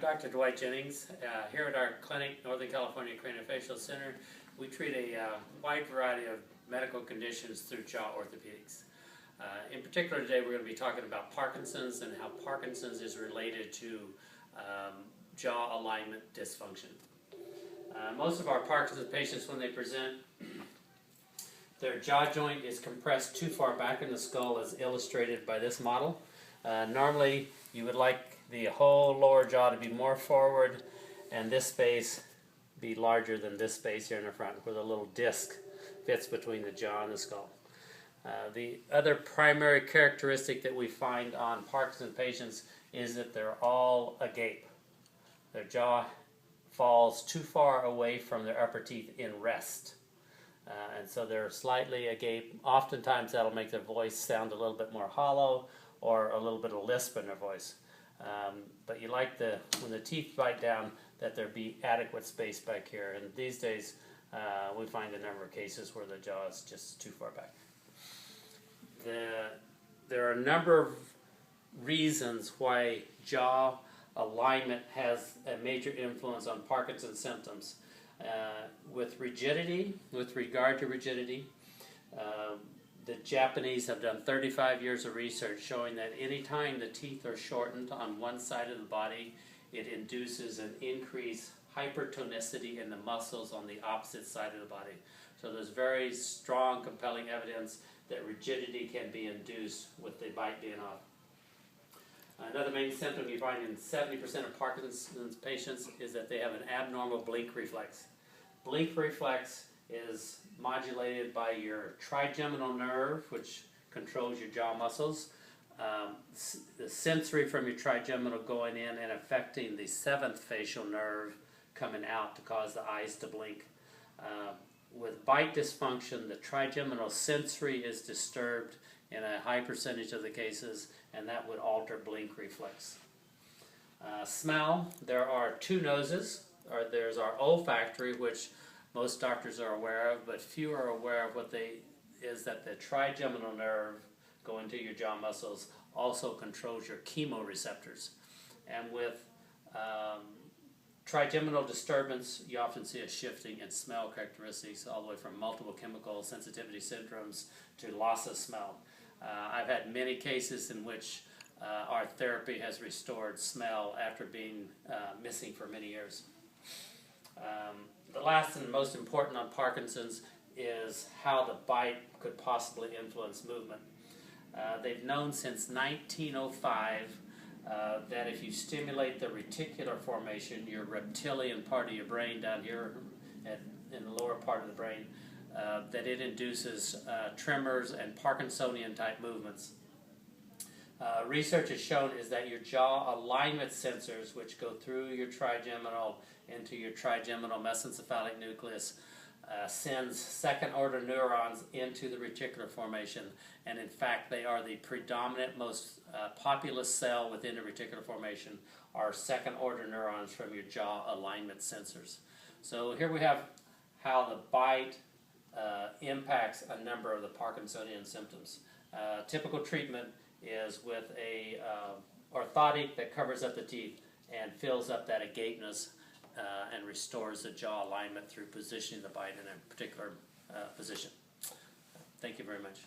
Dr. Dwight Jennings. Here at our clinic, Northern California Craniofacial Center, we treat a wide variety of medical conditions through jaw orthopedics. In particular today we're going to be talking about Parkinson's and how Parkinson's is related to jaw alignment dysfunction. Most of our Parkinson's patients, when they present, their jaw joint is compressed too far back in the skull, as illustrated by this model. Normally you would like the whole lower jaw to be more forward and this space be larger than this space here in the front, where the little disc fits between the jaw and the skull. The other primary characteristic that we find on Parkinson's patients is that they're all agape. Their jaw falls too far away from their upper teeth in rest. And so they're slightly agape. Oftentimes that'll make their voice sound a little bit more hollow or a little bit of lisp in their voice. But you like when the teeth bite down, that there be adequate space back here. And these days we find a number of cases where the jaw is just too far back. There are a number of reasons why jaw alignment has a major influence on Parkinson's symptoms. With regard to rigidity, the Japanese have done 35 years of research showing that anytime the teeth are shortened on one side of the body, it induces an increased hypertonicity in the muscles on the opposite side of the body. So there's very strong, compelling evidence that rigidity can be induced with the bite being off. Another main symptom you find in 70% of Parkinson's patients is that they have an abnormal blink reflex. Blink reflex is modulated by your trigeminal nerve, which controls your jaw muscles, the sensory from your trigeminal going in and affecting the seventh facial nerve coming out to cause the eyes to blink. With bite dysfunction, the trigeminal sensory is disturbed in a high percentage of the cases, and that would alter blink reflex. Smell, there are two noses. There's our olfactory, which most doctors are aware of, but few are aware of is that the trigeminal nerve going to your jaw muscles also controls your chemoreceptors. And with trigeminal disturbance, you often see a shifting in smell characteristics, all the way from multiple chemical sensitivity syndromes to loss of smell. I've had many cases in which our therapy has restored smell after being missing for many years. The last and most important on Parkinson's is how the bite could possibly influence movement. They've known since 1905 that if you stimulate the reticular formation, your reptilian part of your brain down here in the lower part of the brain, that it induces tremors and Parkinsonian type movements. Research has shown is that your jaw alignment sensors, which go through your trigeminal into your trigeminal mesencephalic nucleus, sends second-order neurons into the reticular formation, and in fact they are the predominant, most populous cell within the reticular formation are second-order neurons from your jaw alignment sensors. So here we have how the bite impacts a number of the Parkinsonian symptoms. Typical treatment is with a orthotic that covers up the teeth and fills up that agapeness and restores the jaw alignment through positioning the bite in a particular position. Thank you very much.